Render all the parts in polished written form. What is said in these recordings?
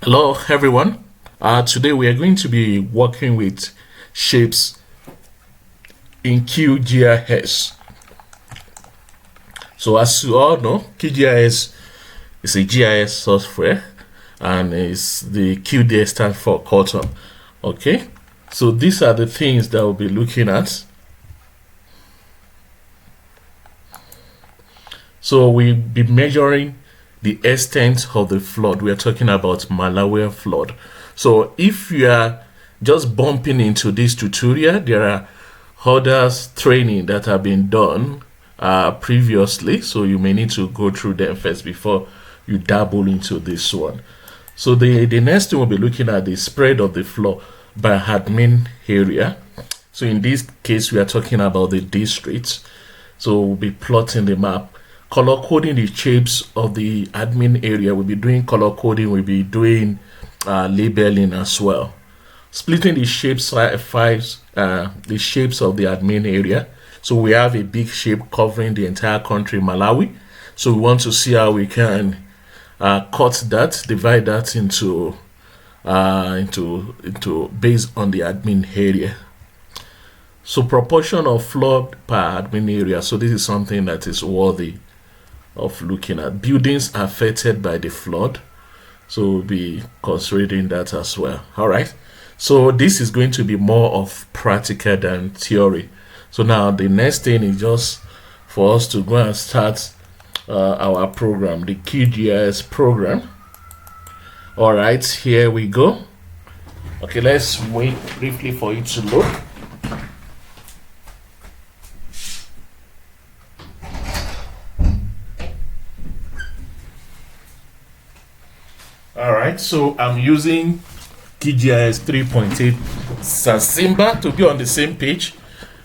Hello everyone. Today we are going to be working with shapes in QGIS. So as you all know, QGIS is a GIS software and is the QDS stands for quarter. Okay, so these are the things that we'll be looking at. So we'll be measuring the extent of the flood. We are talking about Malawi flood. So if you are just bumping into this tutorial, there are others training that have been done previously, so you may need to go through them first before you dabble into this one. So the next thing we'll be looking at the spread of the flood by admin area. So in this case we are talking about the districts. So we'll be plotting the map, color coding the shapes of the admin area. We'll be doing color coding, we'll be doing labeling as well, splitting the shapes files, the shapes of the admin area. So we have a big shape covering the entire country, Malawi. So we want to see how we can cut that, divide that into based on the admin area. So proportion of flood per admin area. So this is something that is worthy of looking at. Buildings affected by the flood, so we'll be considering that as well. All right, so this is going to be more of practical than theory. So now the next thing is just for us to go and start our program, the GIS program. All right, here we go. Okay, let's wait briefly for it to load. Alright, so I'm using GIS 3.8 Sasimba to be on the same page.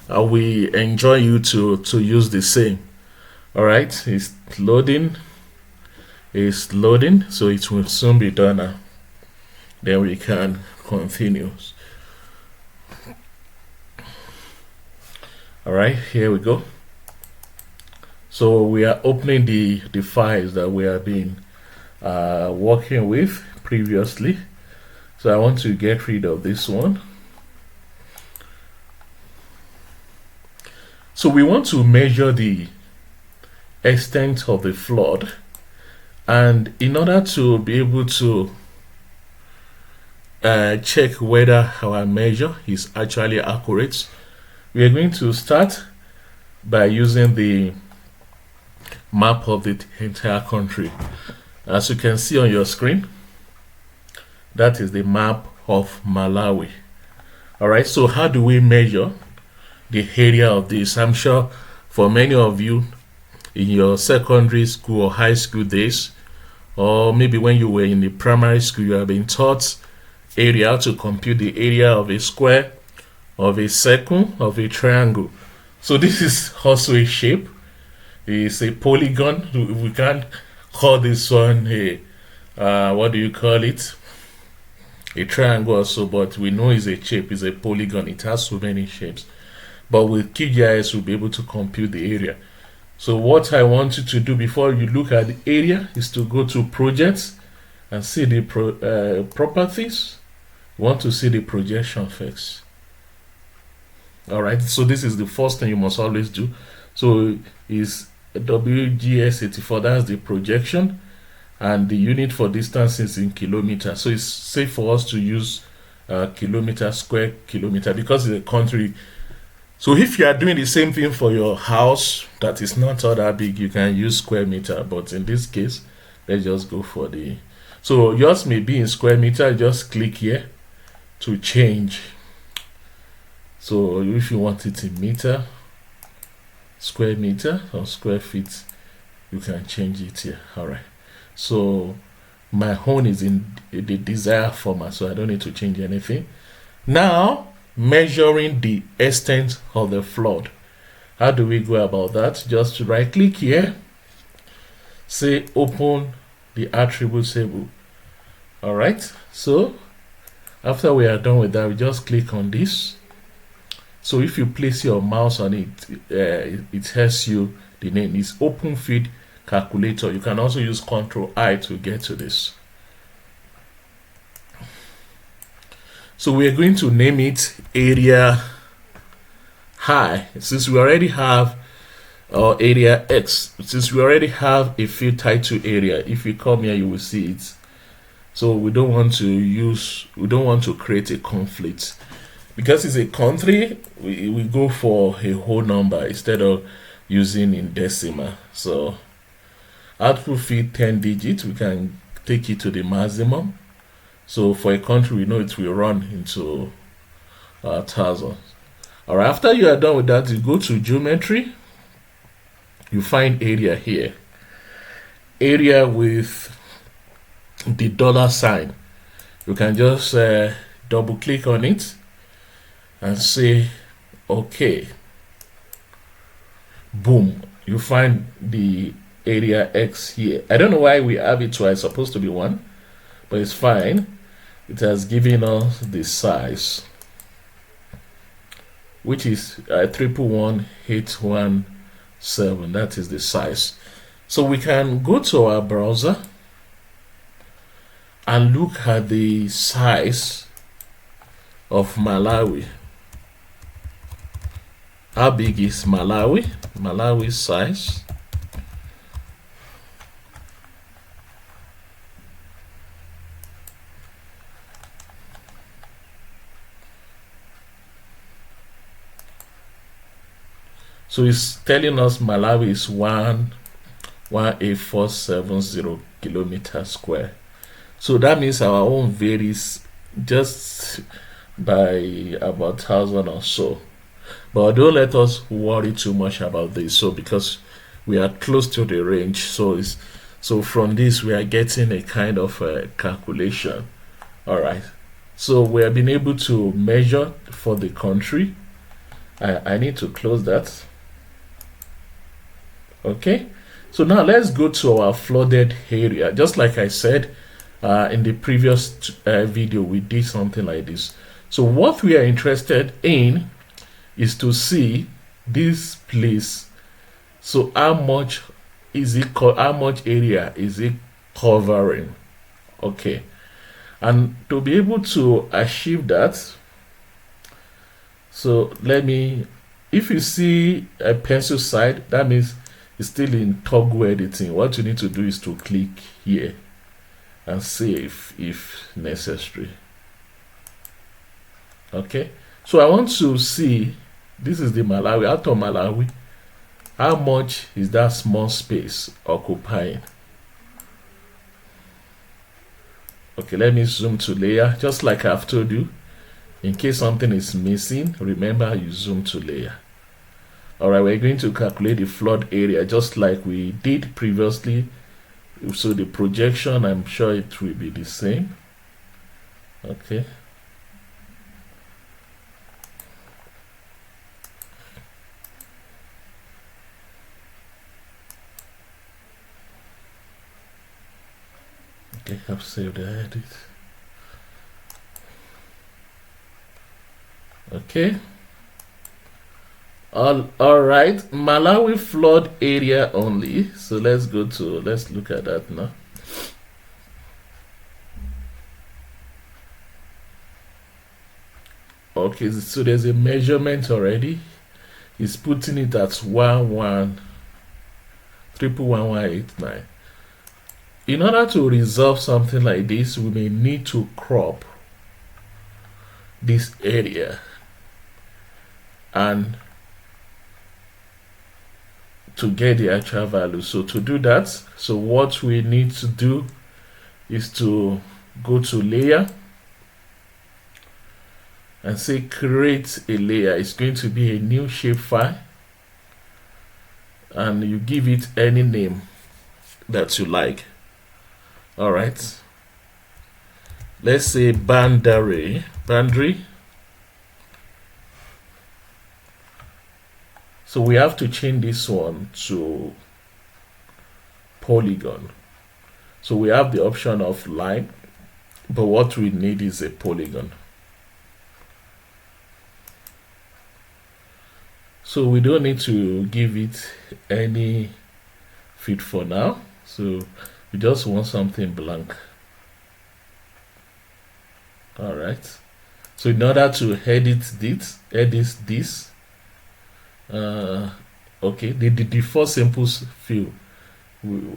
We enjoy you to use the same. Alright, it's loading. It's loading, so it will soon be done now. Then we can continue. Alright, here we go. So we are opening the files that we have been working with previously. So I want to get rid of this one. So we want to measure the extent of the flood, and in order to be able to check whether our measure is actually accurate, we are going to start by using the map of the entire country. As you can see on your screen, that is the map of Malawi. All right, so how do we measure the area of this? I'm sure for many of you in your secondary school or high school days, or maybe when you were in the primary school, you have been taught area, to compute the area of a square, of a circle, of a triangle. So this is also a shape. It's a polygon. We can't call this one a what do you call it, a triangle also, but we know it's a shape, it's a polygon. It has so many shapes, but with QGIS we'll be able to compute the area. So what I want you to do before you look at the area is to go to projects and see the properties. You want to see the projection first. All right, so this is the first thing you must always do. So is WGS84, that's the projection, and the unit for distance is in kilometers. So it's safe for us to use kilometer, square kilometer, because it's a country. So if you are doing the same thing for your house that is not all that big, you can use square meter, but in this case let's just go for the, so yours may be in square meter. Just click here to change. So if you want it in meter, square meter, or square feet, you can change it here. All right, so my own is in the desired format, so I don't need to change anything. Now measuring the extent of the flood. How do we go about that? Just right click here, say open the attribute table. All right, so after we are done with that, we just click on this. So if you place your mouse on it, it tells you the name is Open Field Calculator. You can also use Ctrl I to get to this. So we are going to name it area high, since we already have area X, since we already have a field title area. If you come here, you will see it. So we don't want to create a conflict. Because it's a country, we go for a whole number instead of using in decimal. So output field 10 digits, we can take it to the maximum. So for a country, we know it will run into 1,000. Alright, after you are done with that, you go to geometry. You find area here. Area with the $sign. You can just double click on it and say okay. Boom, you find the area X here. I don't know why we have it twice, supposed to be one, but it's fine. It has given us the size, which is 111,817. That is the size. So we can go to our browser and look at the size of Malawi. How big is Malawi? Malawi's size. So it's telling us Malawi is 1,18470 kilometers square. So that means our own varies just by about 1,000 or so. But don't let us worry too much about this. So because we are close to the range, so from this we are getting a kind of calculation. All right. So we have been able to measure for the country. I need to close that. Okay. So now let's go to our flooded area. Just like I said in the previous video, we did something like this. So what we are interested in is to see this place. So how much is it? How much area is it covering? Okay, and to be able to achieve that, so if you see a pencil side, that means it's still in toggle editing. What you need to do is to click here and save if necessary. Okay, so I want to see, this is the Malawi. Out of Malawi, how much is that small space occupying? Okay, let me zoom to layer, just like I've told you. In case something is missing, remember you zoom to layer. Alright, we're going to calculate the flood area just like we did previously. So the projection, I'm sure it will be the same. Okay. Okay, I've saved the edit. Okay. All right, Malawi flood area only. So let's look at that now. Okay, so there's a measurement already. He's putting it at 1,111,189. In order to resolve something like this, we may need to crop this area and to get the actual value. So to do that, so what we need to do is to go to layer and say create a layer. It's going to be a new shapefile and you give it any name that you like. All right, let's say boundary. So we have to change this one to polygon. So we have the option of line, but what we need is a polygon. So we don't need to give it any fit for now. So we just want something blank. All right. So in order to edit this, okay, the default samples field.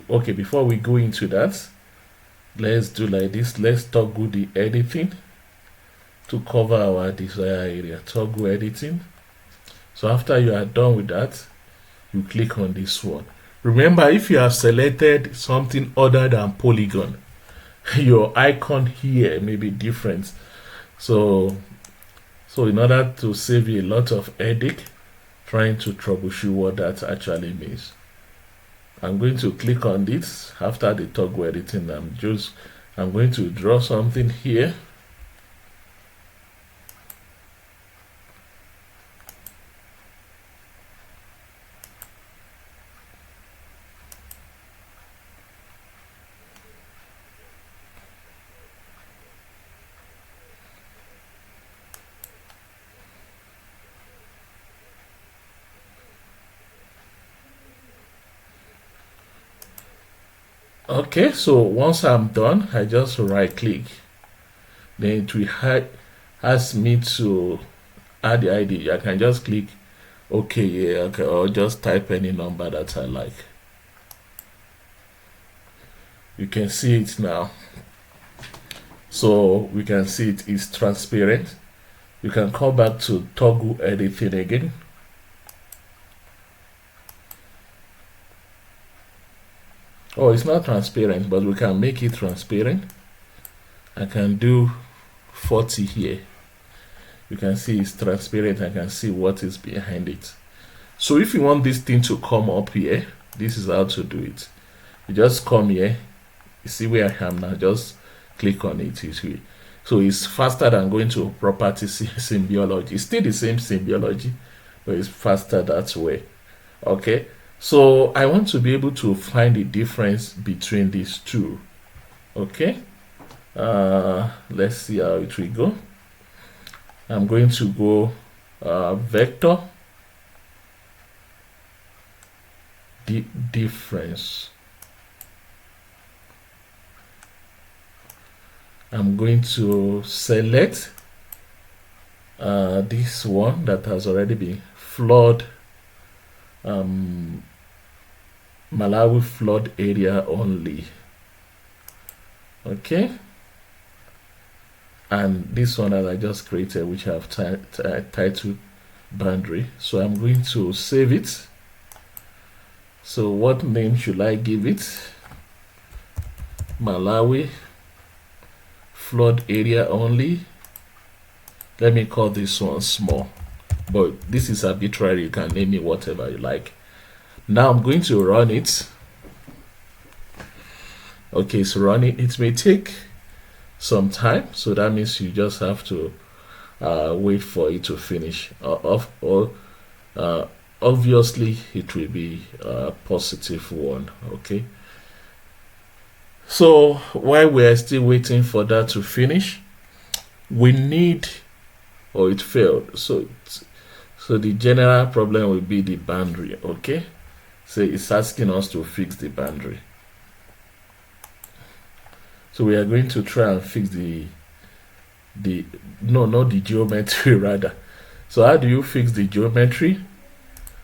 Okay, before we go into that, let's do like this. Let's toggle the editing to cover our desired area. Toggle editing. So after you are done with that, you click on this one. Remember, if you have selected something other than polygon, your icon here may be different. So in order to save you a lot of headache trying to troubleshoot what that actually means, I'm going to click on this. After the toggle editing, I'm going to draw something here. Okay, so once I'm done, I just right click. Then it will ask me to add the ID. I can just click OK, yeah, okay, or just type any number that I like. You can see it now. So we can see it is transparent. You can come back to toggle editing again. Oh, it's not transparent, but we can make it transparent. I can do 40 here. You can see it's transparent. I can see what is behind it. So if you want this thing to come up here, this is how to do it. You just come here. You see where I am now. Just click on it. So it's faster than going to property symbology. It's still the same symbology, but it's faster that way. Okay. So I want to be able to find the difference between these two. Okay. Let's see how it will go. I'm going to go vector difference. I'm going to select this one that has already been flood, Malawi flood area only. Okay, and this one that I just created, which I have titled boundary. So I'm going to save it. So what name should I give it? Malawi flood area only. Let me call this one small, but this is arbitrary. You can name it whatever you like. Now I'm going to run it. Okay, it's running. It may take some time, so that means you just have to wait for it to finish. Obviously it will be a positive one. Okay, so while we are still waiting for that to finish, we need, or it failed, so the general problem will be the boundary. Okay, so it's asking us to fix the boundary. So we are going to try and fix not the geometry rather. So how do you fix the geometry?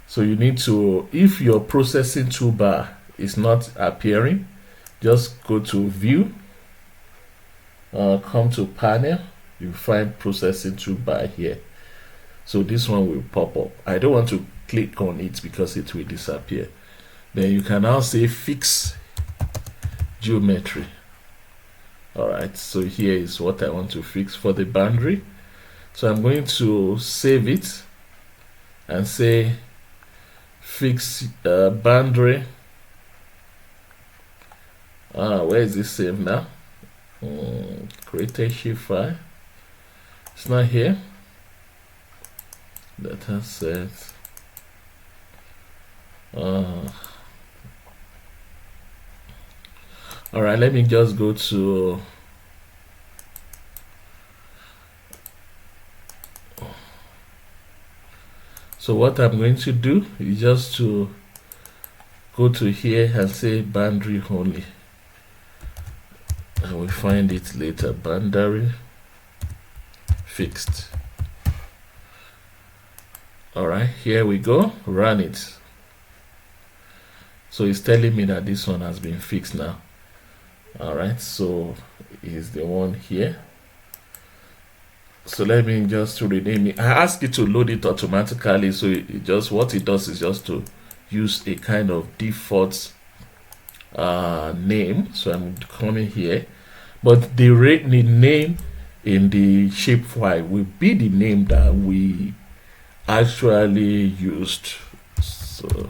So you need to, if your processing toolbar is not appearing, just go to view, come to panel, you find processing toolbar here. So this one will pop up. I don't want to click on it because it will disappear. Then you can now say fix geometry. Alright, so here is what I want to fix for the boundary. So I'm going to save it and say fix boundary. Where is this save now? Create a shape file. It's not here. Data set. Alright, let me just go to so what I'm going to do is just to go to here and say boundary only. I will find it later. Boundary fixed. All right, here we go, run it. So it's telling me that this one has been fixed now. All right, so is the one here. So let me just rename it. I ask it to load it automatically, so it just, what it does is just to use a kind of default name. So I'm coming here, but the name in the shapefile will be the name that we actually used. So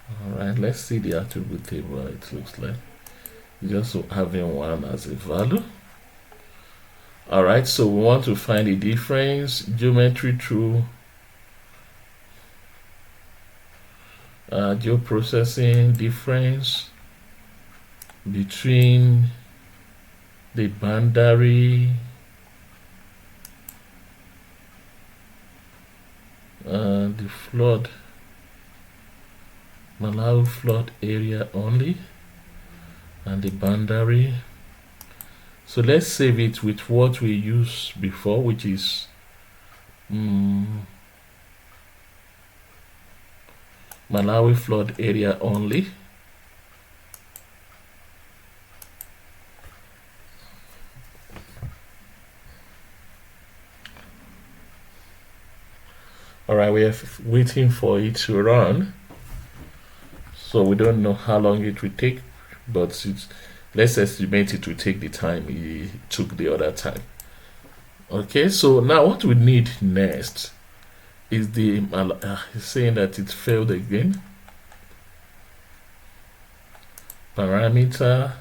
all right, let's see the attribute table. It looks like just having one as a value. All right, so we want to find the difference, geometry through geoprocessing, difference between the boundary the flood, Malawi flood area only, and the boundary. So let's save it with what we used before, which is Malawi flood area only. All right, we are waiting for it to run. So we don't know how long it will take, but let's estimate it will take the time it took the other time. Okay, so now what we need next is the it's saying that it failed again. Parameter.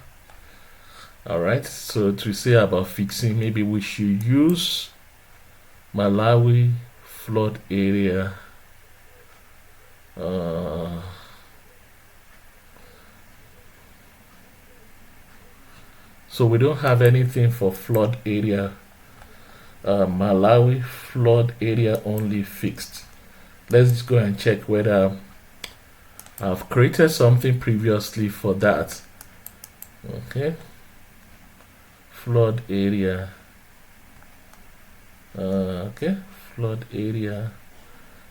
All right, so to say about fixing, maybe we should use Malawi flood area. So we don't have anything for flood area. Malawi flood area only fixed. Let's just go and check whether I've created something previously for that. Okay, flood area. Okay, flood area,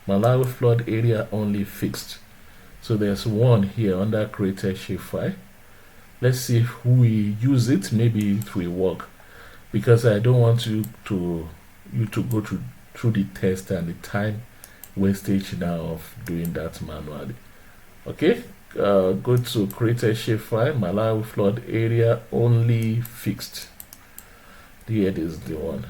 Malawi flood area only fixed. So there's one here under created shapefile. Let's see if we use it, maybe it will work, because I don't want you to go through the test and the time wastage now of doing that manually. Okay, go to created shapefile, Malawi flood area only fixed. Here is the one.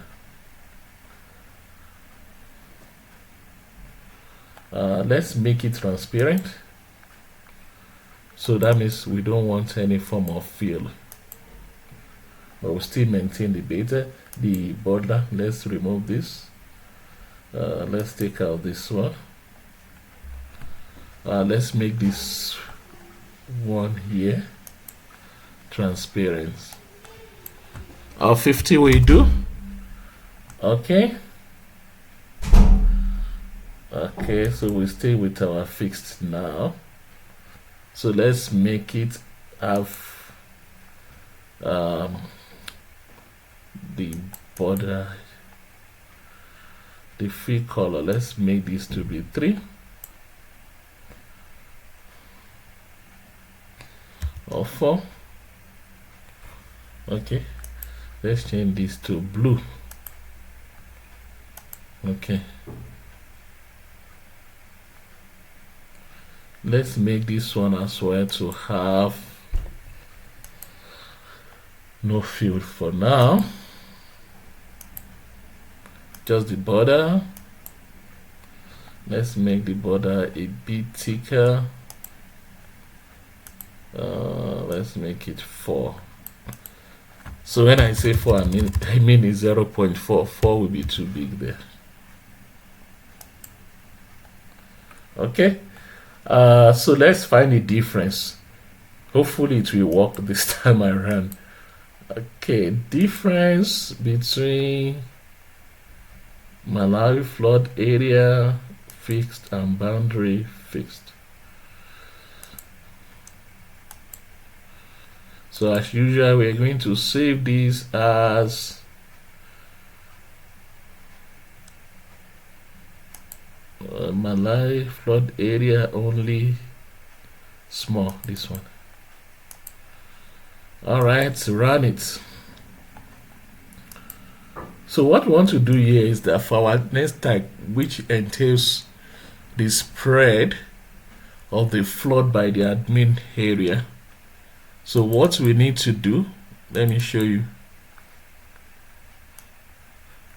Let's make it transparent. So that means we don't want any form of fill, but we still maintain the border. Let's remove this. Let's take out this one. Let's make this one here transparent. 50 we do. Okay. Okay, so we stay with our fixed now. So let's make it have the border, the fill color. Let's make this to be 3 or 4. Okay, let's change this to blue. Okay, let's make this one as well to have no field for now, just the border. Let's make the border a bit thicker. Let's make it 4. So when I say 4, I mean it's 0.4. 4 will be too big there. Okay. So let's find the difference. Hopefully it will work this time around. Okay, difference between Malawi flood area fixed and boundary fixed. So as usual, we're going to save this as Malawi flood area only small, this one. All right, run it. So what we want to do here is that for our next tag, which entails the spread of the flood by the admin area. So what we need to do, let me show you.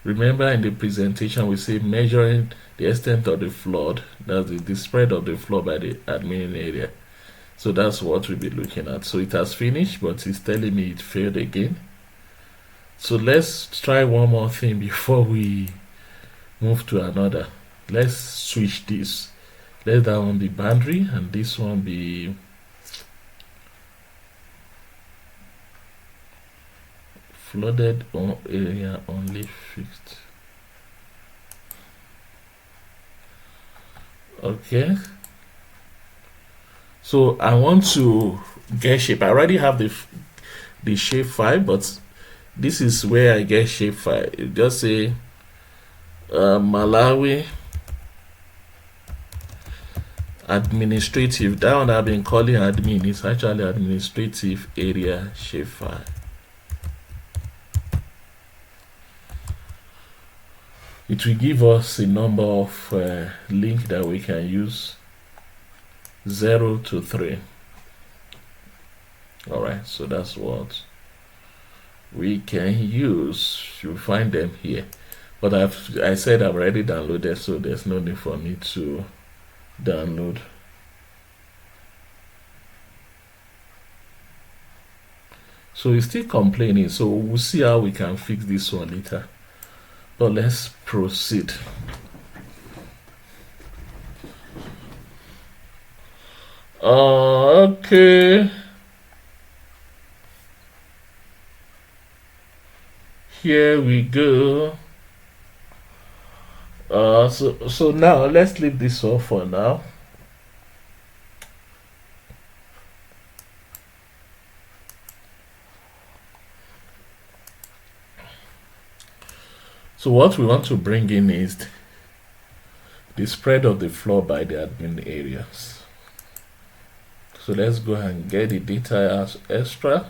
Remember in the presentation we say measuring the extent of the flood, that's the spread of the flood by the admin area. So that's what we'll be looking at. So it has finished, but it's telling me it failed again. So let's try one more thing before we move to another. Let's switch this. Let that one be boundary and this one be flooded area only fixed. Okay. So I want to get shape. I already have the shape file, but this is where I get shape file. You just say Malawi administrative. That one I've been calling admin is actually administrative area shapefile. It will give us a number of link that we can use, 0 to 3. All right, so that's what we can use. You'll find them here, but I said I've already downloaded, so there's no need for me to download. So it's still complaining, so we'll see how we can fix this one later, but let's proceed. Okay, here we go. So now let's leave this off for now. So what we want to bring in is the spread of the floor by the admin areas. So let's go and get the data as extra,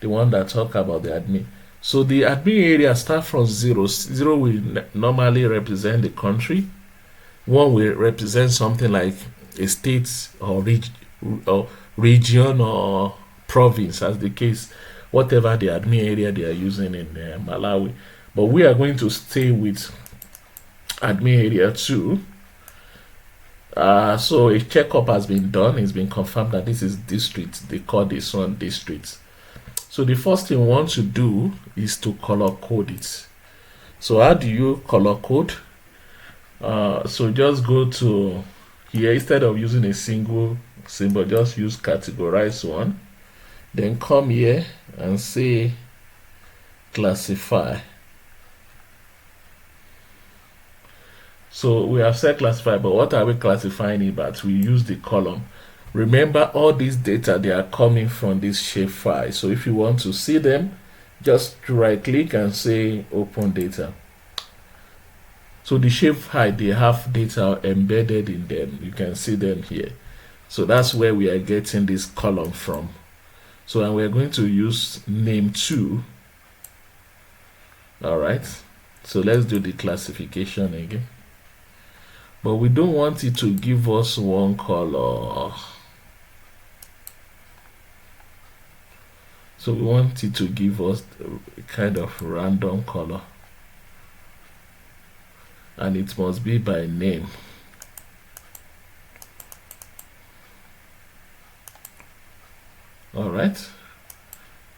the one that talk about the admin. So the admin area start from 0. 0 will normally represent the country. 1 will represent something like a state or region or province, as the case, whatever the admin area they are using in Malawi. But we are going to stay with admin area 2. So a checkup has been done. It's been confirmed that this is district. They call this one district. So the first thing we want to do is to color code it. So how do you color code? So just go to here, instead of using a single symbol, just use categorize one. Then come here and say classify. So we have said classify, but what are we classifying it by? We use the column. Remember, all these data, they are coming from this shapefile. So if you want to see them, just right click and say open data. So the shapefile, they have data embedded in them. You can see them here. So that's where we are getting this column from. So and we're going to use name 2. All right. So let's do the classification again. But we don't want it to give us one color. So we want it to give us a kind of random color. And it must be by name. All right.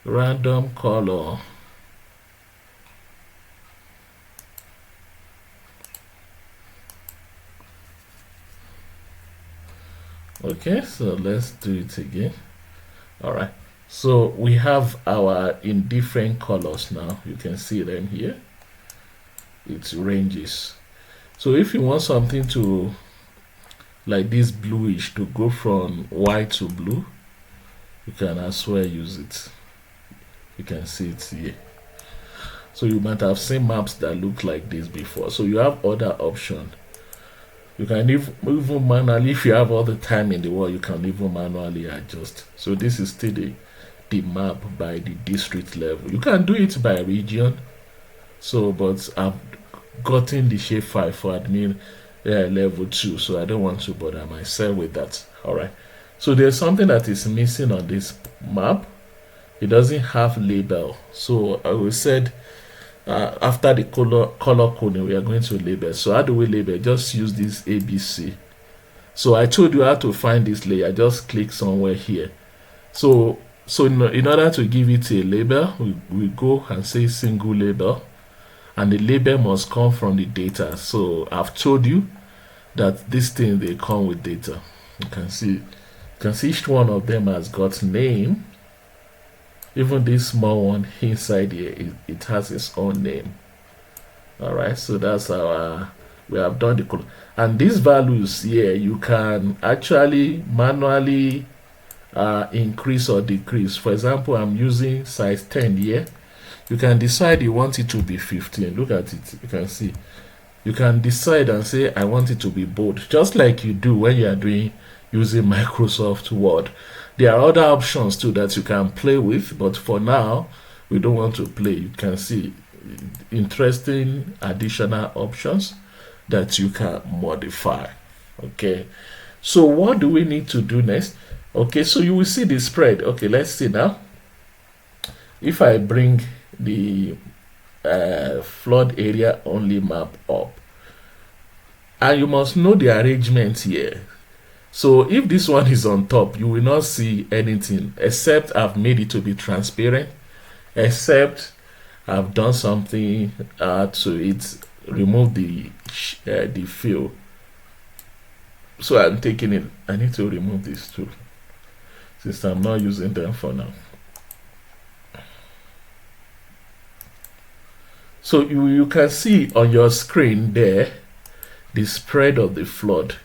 Random color. Okay, so let's do it again. All right, so we have our in different colors now. You can see them here. It's ranges. So if you want something to like this bluish to go from white to blue, you can as well use it. You can see it here. So you might have seen maps that look like this before. So you have other options. You can even manually, if you have all the time in the world, you can even manually adjust. So this is still the map by the district level. You can do it by region. So, but I've gotten the shapefile for admin level 2, so I don't want to bother myself with that. All right. So there's something that is missing on this map. It doesn't have label. So I will said after the color coding, we are going to label. So how do we label? Just use this ABC. So I told you how to find this layer. Just click somewhere here. So in order to give it a label, we go and say single label, and the label must come from the data. So I've told you that this thing, they come with data. You can see each one of them has got name. Even this small one inside here, it has its own name. All right, so that's our we have done the color. And these values here, you can actually manually increase or decrease. For example, I'm using size 10 here. You can decide you want it to be 15. Look at it. You can see. You can decide and say, I want it to be bold, just like you do when you are using Microsoft Word. There are other options too that you can play with, but for now, we don't want to play. You can see interesting additional options that you can modify. Okay, so what do we need to do next? Okay, so you will see the spread. Okay, let's see now. If I bring the flood area only map up, and you must know the arrangement here. So if this one is on top, you will not see anything, except I've made it to be transparent, except I've done something to it, remove the fill. So I'm taking it. I need to remove this too, since I'm not using them for now. So you can see on your screen there the spread of the flood.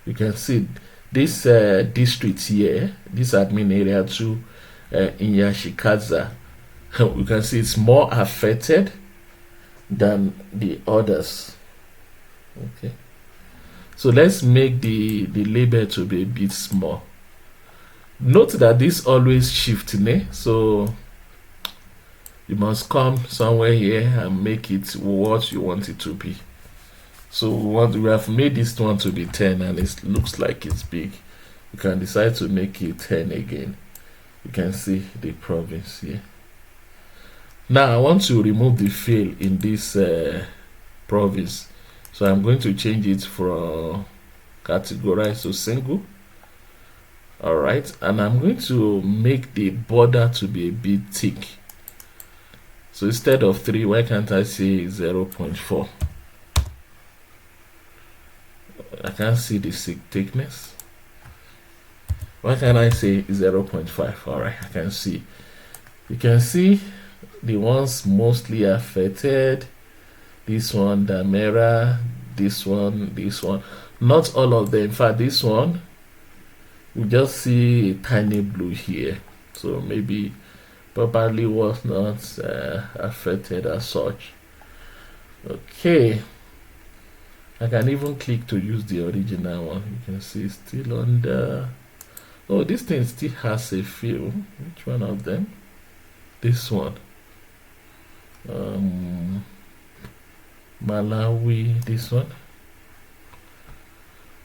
You can see this district here, this admin area 2 in Yashikaza. You can see it's more affected than the others. Okay, so let's make the label to be a bit small. Note that this always shifts, so you must come somewhere here and make it what you want it to be. So we have made this one to be 10, and it looks like it's big. You can decide to make it 10 again. You can see the province here. Now I want to remove the fill in this province. So I'm going to change it from categorize to single. All right, and I'm going to make the border to be a bit thick. So instead of 3, why can't I say 0.4? I can't see the thickness. Why can't I say 0.5? All right, I can see. You can see the ones mostly affected. This one, Damera, this one, this one. Not all of them. In fact, this one, we just see a tiny blue here. So maybe probably was not affected as such. Okay. I can even click to use the original one. You can see it's still on the... Oh, this thing still has a fill. Which one of them? This one. Malawi, this one.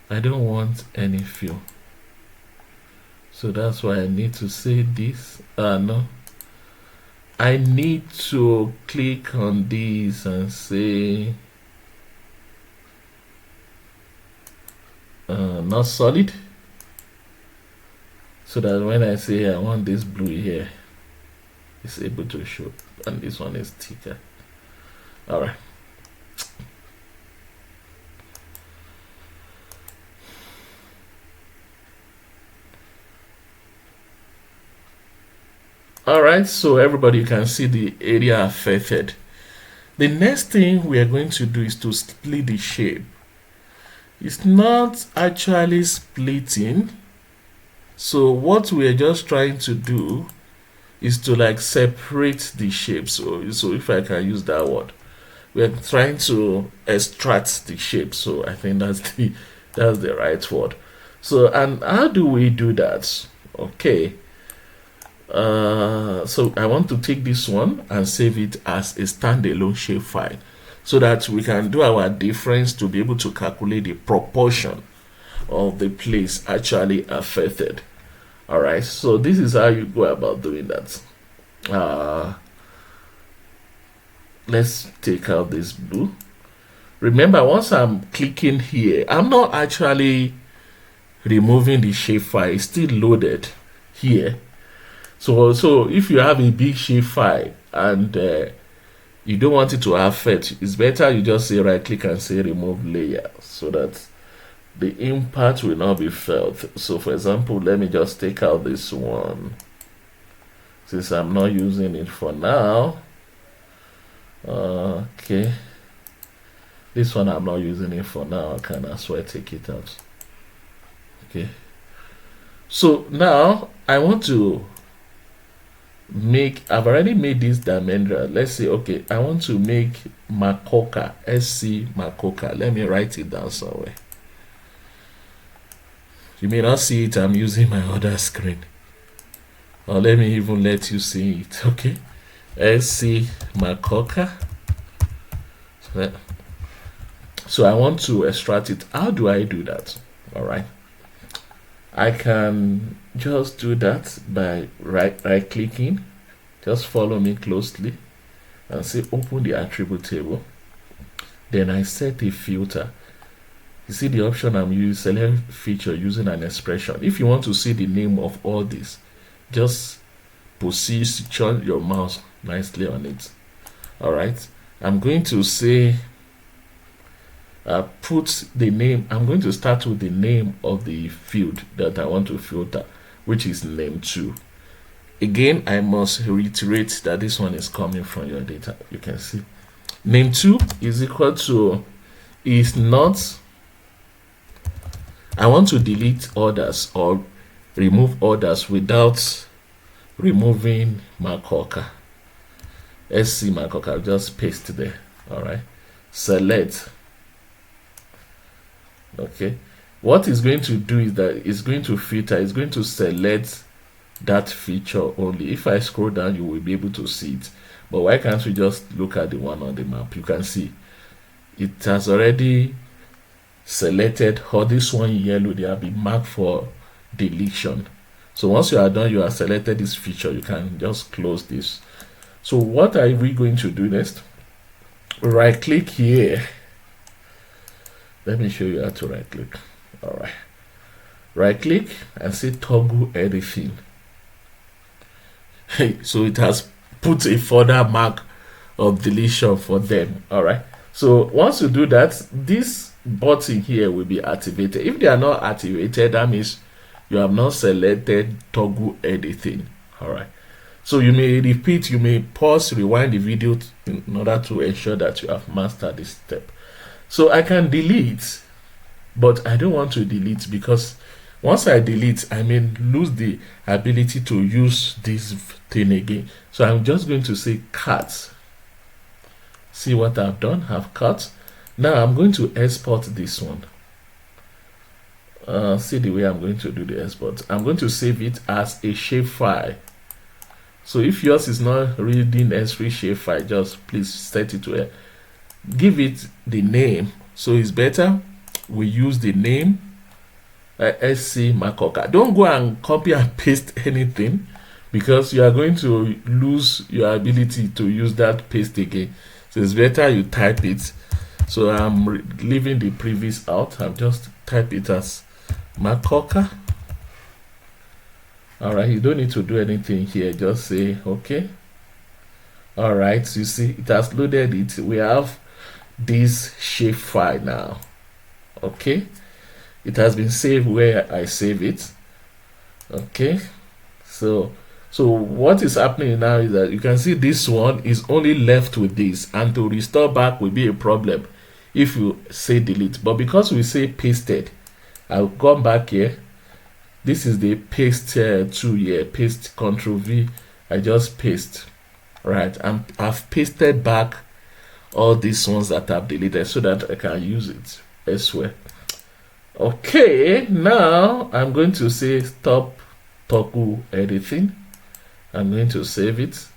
I don't want any fill. So that's why I need to say this. No. I need to click on this and say not solid, so that when I say I want this blue here, it's able to show, and this one is thicker. All right. All right, so everybody can see the area affected. The next thing we are going to do is to split the shape. It's not actually splitting, So what we're just trying to do is to like separate the shapes. So if I can use that word, we're trying to extract the shape. So I think that's the right word. So, and how do we do that? Okay, so I want to take this one and save it as a standalone shapefile so that we can do our difference to be able to calculate the proportion of the place actually affected. All right, so this is how you go about doing that. Let's take out this blue. Remember, once I'm clicking here, I'm not actually removing the shapefile. It's still loaded here. So if you have a big shapefile and you don't want it to affect, it's better you just say right click and say remove layer so that the impact will not be felt. So for example, let me just take out this one since I'm not using it for now. Okay, this one I'm not using it for now. I can as well take it out. Okay, so now I want to I've already made this dimension. Let's say, okay, I want to make Makoka, SC Makoka. Let me write it down somewhere. You may not see it. I'm using my other screen. Or let me even let you see it. Okay, SC Makoka. So I want to extract it. How do I do that? All right, I can just do that by right clicking. Just follow me closely and say open the attribute table. Then I set a filter. You see the option I'm using, select feature using an expression. If you want to see the name of all this, just position your mouse nicely on it. All right, I'm going to say put the name. I'm going to start with the name of the field that I want to filter, which is name 2. Again, I must reiterate that this one is coming from your data. You can see name 2 is equal to is not. I want to delete others or remove others without removing Makoka. SC Makoka, I'll just paste there. All right, select. Okay, what it's going to do is that it's going to filter, it's going to select that feature only. If I scroll down, you will be able to see it. But why can't we just look at the one on the map? You can see it has already selected all this one in yellow. They have been marked for deletion. So once you are done, you have selected this feature, you can just close this. So what are we going to do next? Right click here. Let me show you how to right click. All right, right click and say toggle everything. So it has put a further mark of deletion for them. All right, so once you do that, this button here will be activated. If they are not activated, that means you have not selected toggle editing. All right, so you may repeat, you may pause, rewind the video in order to ensure that you have mastered this step. So I can delete, but I don't want to delete because once I delete, I may lose the ability to use this thing again. So I'm just going to say cut. See what I've done? I've cut. Now I'm going to export this one. See the way I'm going to do the export. I'm going to save it as a shapefile. So if yours is not reading S3 shapefile, just please set it to give it the name. So it's better we use the name SC Makoka. Don't go and copy and paste anything because you are going to lose your ability to use that paste again. So it's better you type it. So I'm leaving the previous out. I'm just type it as Makoka. All right, you don't need to do anything here. Just say okay. All right, so you see it has loaded it. We have this shapefile now. Okay, it has been saved where I save it. Okay, so what is happening now is that you can see this one is only left with this, and to restore back will be a problem if you say delete. But because we say pasted, I'll come back here, This is the paste tool here. Paste, Control V. I just paste. Right, I've pasted back all these ones that I've deleted so that I can use it elsewhere. Okay, now I'm going to say stop toggle editing. I'm going to save it.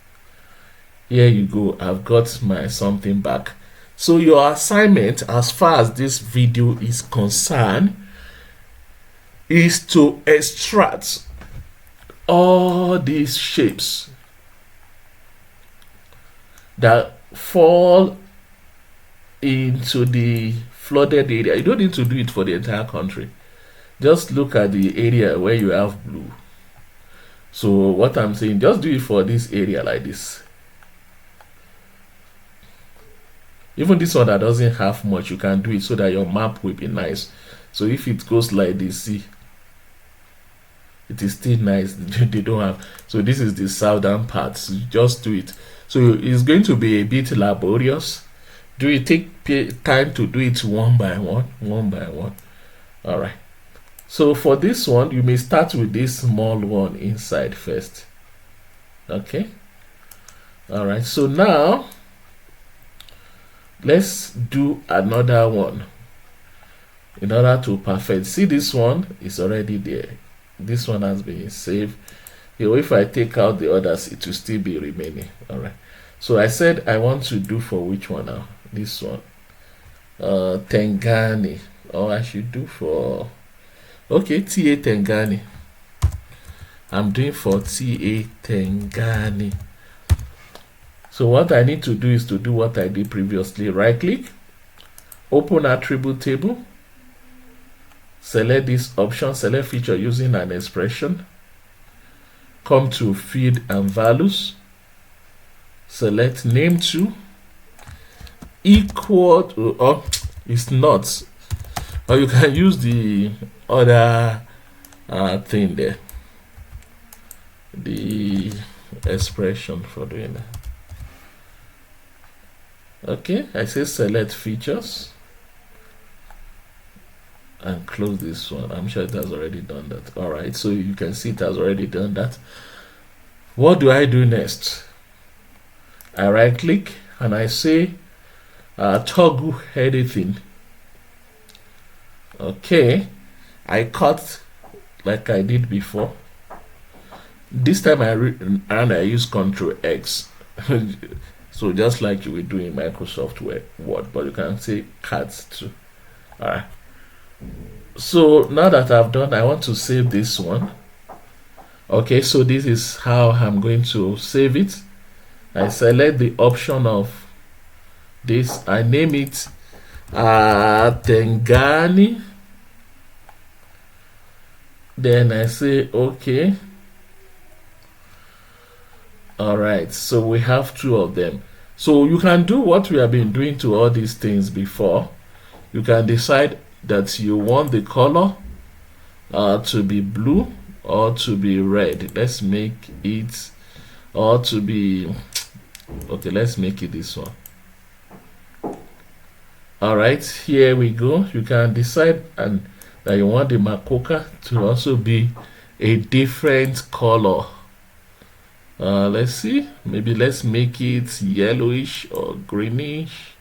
Here you go. I've got my something back. So your assignment, as far as this video is concerned, is to extract all these shapes that fall into the flooded area. You don't need to do it for the entire country. Just look at the area where you have blue. So what I'm saying, just do it for this area like this. Even this one that doesn't have much, you can do it so that your map will be nice. So if it goes like this, see, it is still nice. They don't have. So this is the southern part. So just do it. So it's going to be a bit laborious. Do it, take time to do it one by one. All right. So for this one, you may start with this small one inside first. Okay. All right. So now let's do another one in order to perfect. See, this one is already there. This one has been saved. If I take out the others, it will still be remaining. All right. So I said I want to do for which one now? This one, Tengani, or I should do for, okay, TA Tengani. I'm doing for TA Tengani. So what I need to do is to do what I did previously. Right click, open attribute table, select this option, select feature using an expression, come to field and values, select name to equal to, or it's not, or you can use the other thing there, the expression for doing that. Okay, I say select features and close this one. I'm sure it has already done that. All right, so you can see it has already done that. What do I do next? I right click and I say toggle editing. Okay, I cut like I did before. This time I use Control X. So just like you will do in Microsoft Word, but you can say cut too. All right. So now that I've done, I want to save this one. Okay, so this is how I'm going to save it. I select the option of this. I name it Tengani. Then I say okay. All right, so we have two of them. So you can do what we have been doing to all these things before. You can decide that you want the color to be blue or to be red. Let's make it, or to be, okay, let's make it this one. All right, here we go. You can decide and that you want the makoka to also be a different color. Let's see, maybe let's make it yellowish or greenish,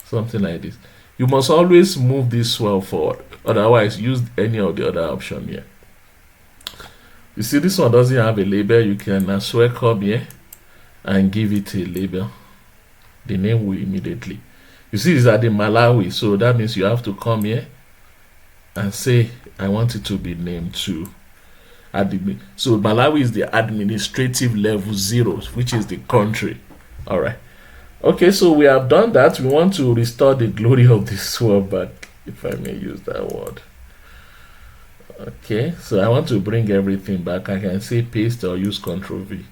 something like this. You must always move this one forward, otherwise use any of the other option here. You see, this one doesn't have a label. You can as well come here and give it a label. The name will immediately, you see, it's at the Malawi, so that means you have to come here and say I want it to be named to admin. So Malawi is the administrative level 0, which is the country. All right. Okay, so we have done that. We want to restore the glory of this word back, if I may use that word. Okay, so I want to bring everything back. I can say paste or use Control V.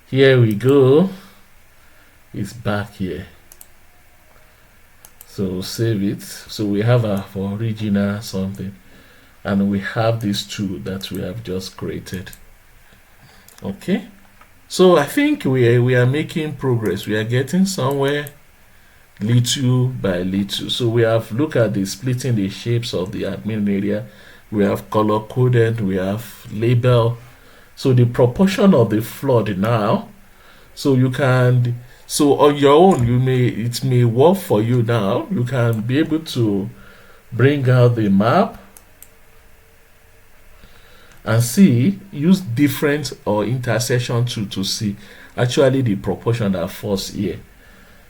Here we go. It's back here. So save it. So we have our original something, and we have this tool that we have just created. Okay, so I think we are making progress. We are getting somewhere little by little. So we have looked at the splitting the shapes of the admin area, we have color coded, we have label. So the proportion of the flood now, so you can, so on your own, it may work for you now. You can be able to bring out the map and see, use different or intersection to see actually the proportion that falls here.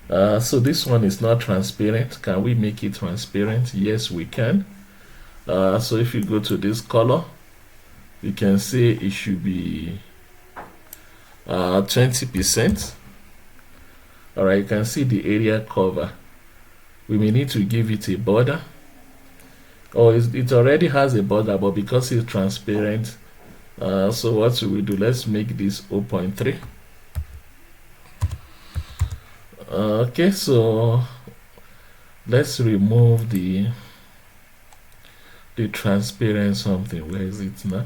So this one is not transparent. Can we make it transparent? Yes, we can. So if you go to this color, you can see it should be 20%. All right, you can see the area cover. We may need to give it a border. Oh, it already has a border, but because it's transparent, so what should we do? Let's make this 0.3. Okay, so let's remove the transparent something. Where is it now?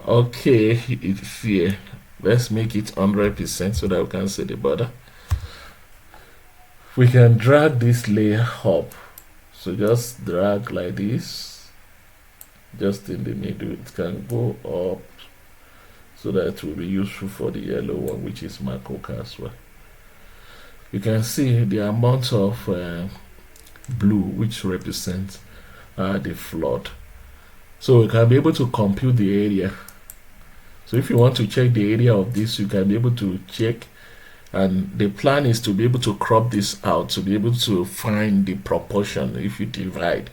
Okay, it's here. Let's make it 100% so that we can see the border. We can drag this layer up. So just drag like this, just in the middle. It can go up so that it will be useful for the yellow one, which is Makoka as well. You can see the amount of blue which represents the flood. So we can be able to compute the area. So if you want to check the area of this, you can be able to check, and the plan is to be able to crop this out to be able to find the proportion. If you divide,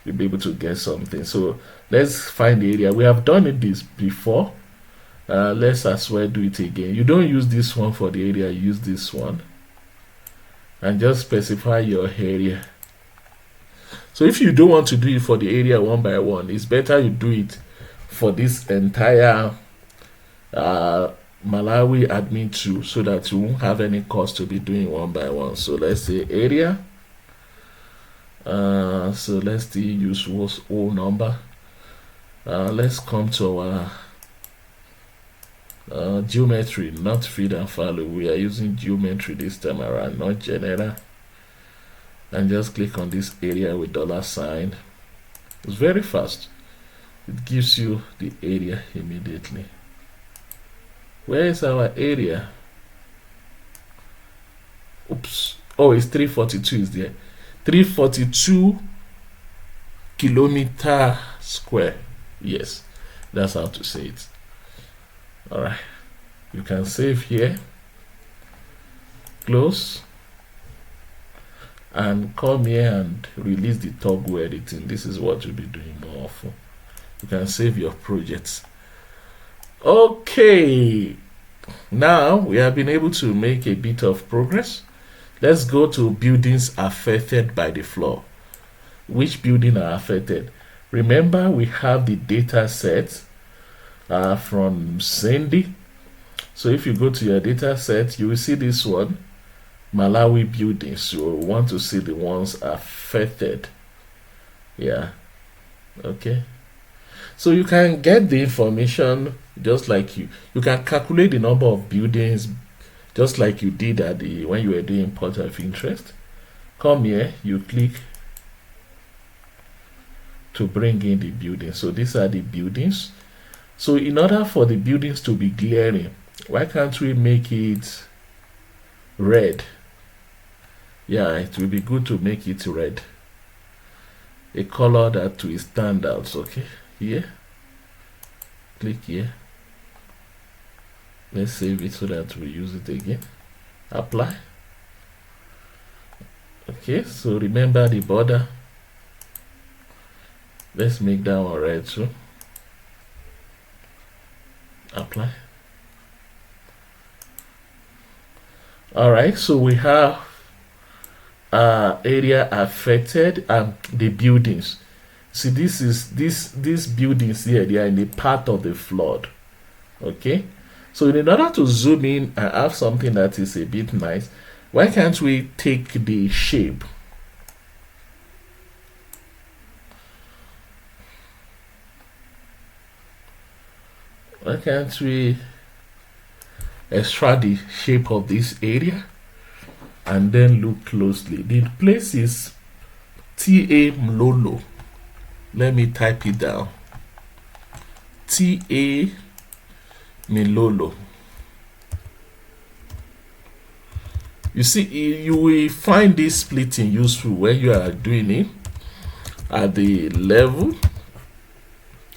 you'll be able to get something. So let's find the area. We have done this before. Let's as well do it again. You don't use this one for the area, you use this one and just specify your area. So if you don't want to do it for the area one by one, it's better you do it for this entire Malawi admin 2, so that you won't have any cost to be doing one by one. So let's say area. So let's still use whole number. Let's come to our geometry, not feed and follow. We are using geometry this time around, not general. And just click on this area with $sign. It's very fast. It gives you the area immediately. Where is our area? Oops. Oh, it's 342 is there. 342 kilometer square. Yes, that's how to say it. All right. You can save here. Close. And come here and release the toggle editing. This is what you'll be doing more often. You can save your projects. Okay, now we have been able to make a bit of progress. Let's go to buildings affected by the flood. Which building are affected? Remember, we have the data set from Cindy. So if you go to your data set, you will see this one, Malawi buildings. You will want to see the ones affected. Yeah, okay. So you can get the information just like you can calculate the number of buildings just like you did at when you were doing point of interest. Come here, you click to bring in the buildings. So these are the buildings. So in order for the buildings to be glaring, why can't we make it red? Yeah, it will be good to make it red, a color that will stand out. Okay, here, click here. Let's save it so that we use it again. Apply. Okay, so remember the border. Let's make that one red too. Apply. All right, so we have area affected and the buildings. See, these buildings here, they are in the path of the flood. Okay, so in order to zoom in and have something that is a bit nice, why can't we take the shape? Why can't we extract the shape of this area and then look closely? The place is TA Mlolo. Let me type it down. TA Milolo. You see, you will find this splitting useful when you are doing it at the level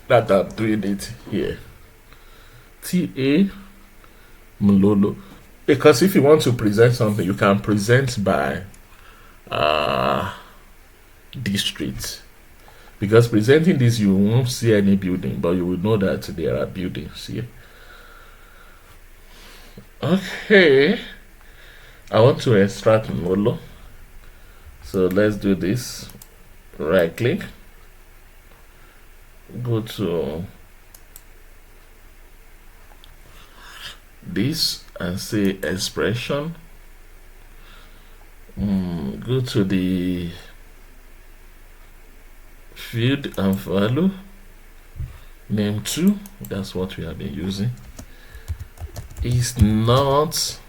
that I'm doing it here. TA Milolo. Because if you want to present something, you can present by district. Because presenting this, you won't see any building, but you will know that there are buildings here. Okay. I want to extract Molo. So let's do this. Right click. Go to this and say expression. Go to the field and value. Name 2. That's what we have been using. Is not.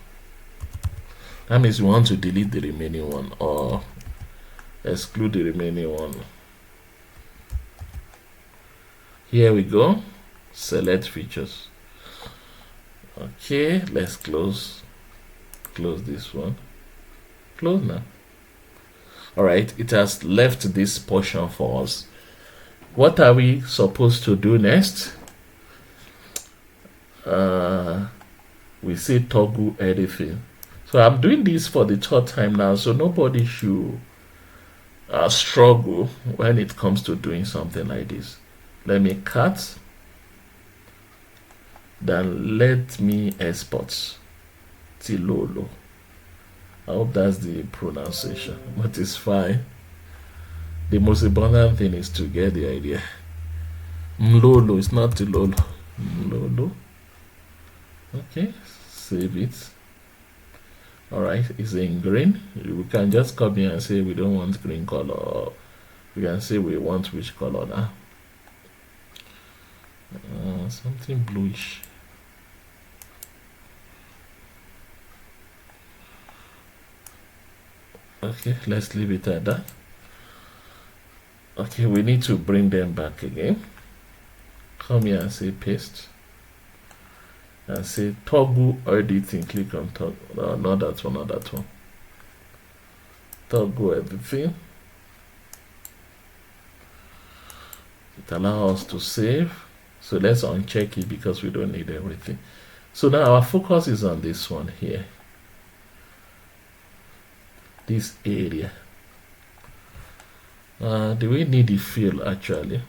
That means you want to delete the remaining one or exclude the remaining one. Here we go. Select features. Okay, let's close this one. Close now. All right, it has left this portion for us. What are we supposed to do next? We say toggle everything. So I'm doing this for the 3rd time now, so nobody should struggle when it comes to doing something like this. Let me cut. Then let me export. Tilolo. I hope that's the pronunciation, but it's fine. The most important thing is to get the idea. Mlolo, it's not Tilolo. Mlolo. Okay, save it. Alright, it's in green. We can just come here and say we don't want green color. We can say we want which color now. Something bluish. Okay, let's leave it at that. Okay, we need to bring them back again. Come here and say paste. And say toggle editing. Click on toggle. No, not that one, not that one. Toggle everything. It allows us to save. So let's uncheck it because we don't need everything. So now our focus is on this one here. This area. Do we need the fill actually?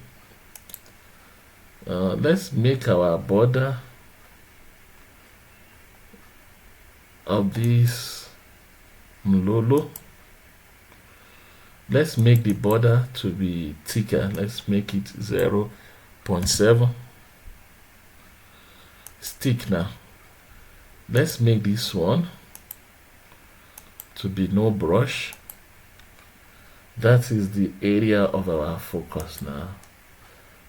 Let's make our border of this Mlolo. Let's make the border to be thicker. Let's make it 0.7. Stick now. Let's make this one to be no brush. That is the area of our focus now.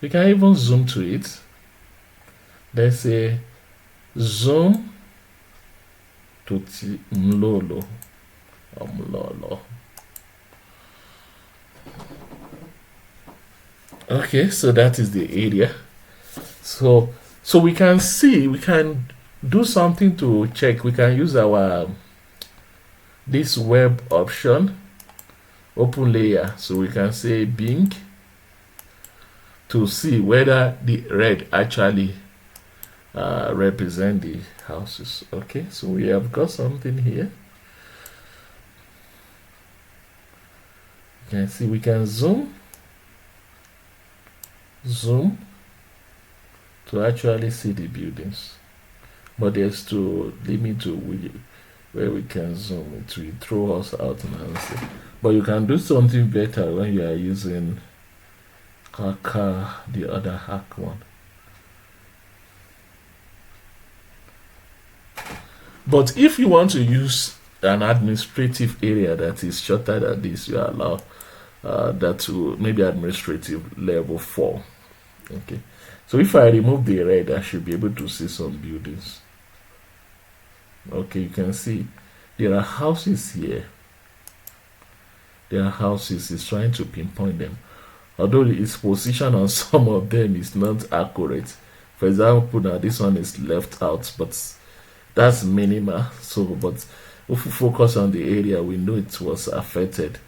We can even zoom to it. Let's say zoom to Mlolo or Mlolo. Okay, so that is the area. So we can see, we can do something to check. We can use our this web option, open layer, so we can say Bing to see whether the red actually represent the houses. Okay, so we have got something here. You can see we can zoom to actually see the buildings, but there's to limit to where we can zoom. It will throw us out now. But you can do something better when you are using the other hack one. But if you want to use an administrative area that is shorter than this, you allow that to maybe administrative level 4. Okay, so if I remove the red, I should be able to see some buildings. Okay, you can see there are houses here. There are houses. It's trying to pinpoint them. although its position on some of them is not accurate. For example, now this one is left out, but that's minimal. So, but if we focus on the area, we know it was affected.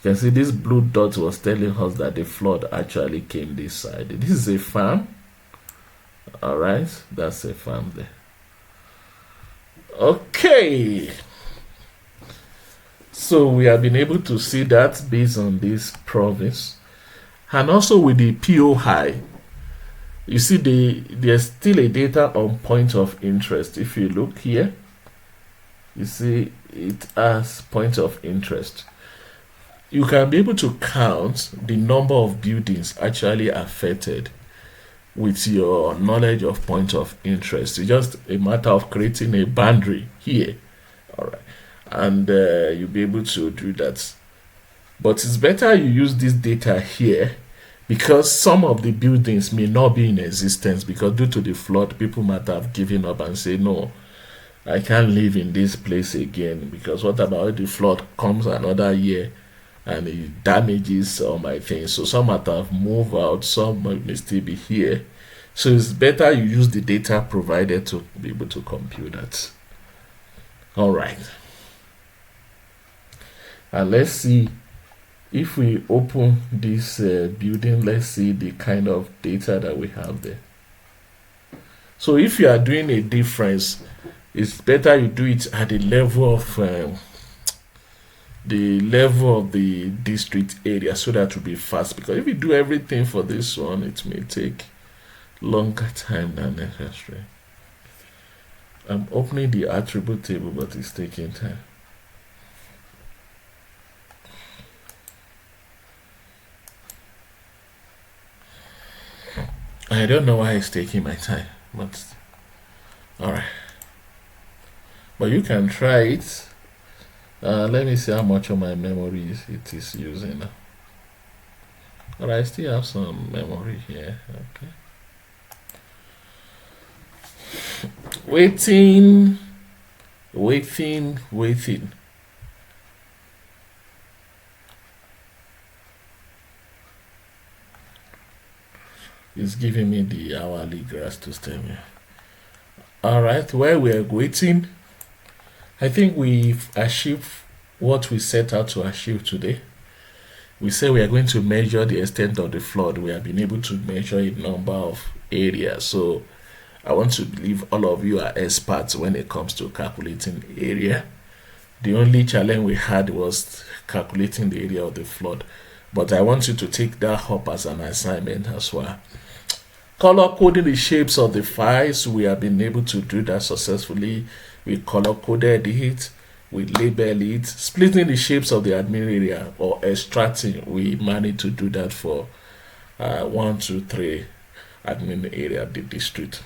You can see this blue dot was telling us that the flood actually came this side. This is a farm. All right, that's a farm there. Okay. So we have been able to see that based on this province. And also with the POI, you see there's still a data on point of interest. If you look here, you see it has point of interest. You can be able to count the number of buildings actually affected with your knowledge of point of interest. It's just a matter of creating a boundary here. All right. And you'll be able to do that. But it's better you use this data here, because some of the buildings may not be in existence, because due to the flood, people might have given up and say, no, I can't live in this place again, because what about if the flood comes another year and it damages all my things? So some might have moved out, some may still be here. So it's better you use the data provided to be able to compute that. All right. And let's see, if we open this building, let's see the kind of data that we have there. So if you are doing a difference, it's better you do it at the level of the district area, so that will be fast. Because if you do everything for this one, it may take longer time than necessary. I'm opening the attribute table, but it's taking time. I don't know why it's taking my time, but all right. But you can try it. Let me see how much of my memory it is using now. But I still have some memory here. Okay. Waiting. It's giving me the hourly grass to stay here. All right, while we're waiting, I think we've achieved what we set out to achieve today. We say we are going to measure the extent of the flood. We have been able to measure a number of areas. So I want to believe all of you are experts when it comes to calculating area. The only challenge we had was calculating the area of the flood. But I want you to take that up as an assignment as well. Color coding the shapes of the files, we have been able to do that successfully. We color coded it, we label it. Splitting the shapes of the admin area or extracting, we managed to do that for 1, 2, 3 admin area of the district.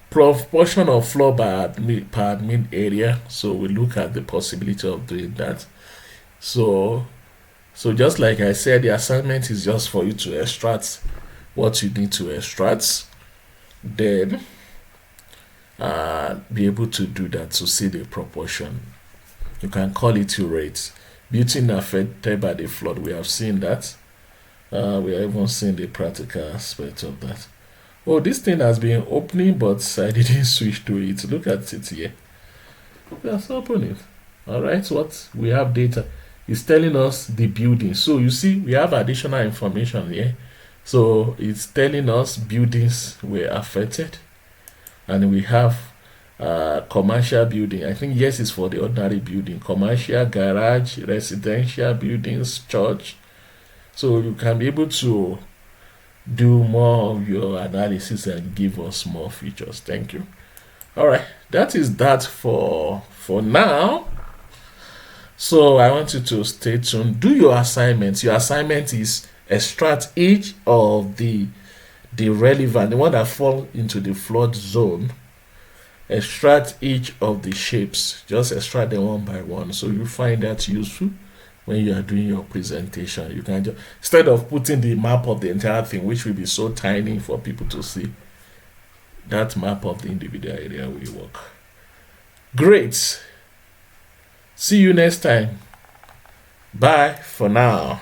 Proportion of floor per admin area, so we look at the possibility of doing that. So just like I said, the assignment is just for you to extract what you need to extract, then be able to do that to see the proportion. You can call it your rates. Building affected by the flood, we have seen that. We have even seen the practical aspect of that. Oh, this thing has been opening, but I didn't switch to it. Look at it here. Let's open it. All right, what we have data. It's telling us the building. So you see, we have additional information here. So it's telling us buildings were affected, and we have commercial building. I think yes, it's for the ordinary building, commercial, garage, residential buildings, church. So you can be able to do more of your analysis and give us more features. Thank you. All right, that is that for now. So I want you to stay tuned. Do your assignments. Your assignment is extract each of the relevant, the one that fall into the flood zone. Extract each of the shapes. Just extract them one by one. So you find that useful when you are doing your presentation. You can just, instead of putting the map of the entire thing, which will be so tiny for people to see, that map of the individual area will work. Great. See you next time. Bye for now.